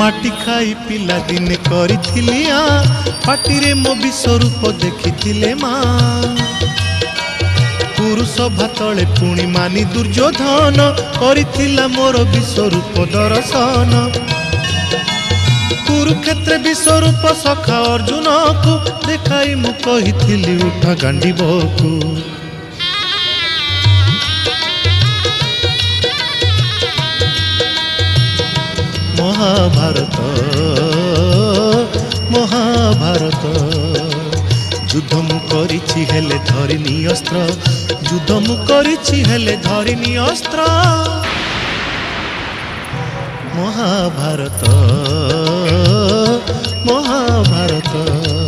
माटी खाई पिला दिने करिथिली पाटिरे मो विश्वरूप देखिथिले माँ पुरुष भातले पुणी मानी दुर्योधन करिथिला मोर विश्वरूप दर्शन कुरुक्षेत्र विश्वरूप सखा अर्जुन को देखाई मु कहिथिली उठा गांडीबकु महाभारत महाभारत युद्ध मु करिछि हेले धरिनी अस्त्र युद्ध मु करिछि हेले धरिनी अस्त्र महाभारत महाभारत।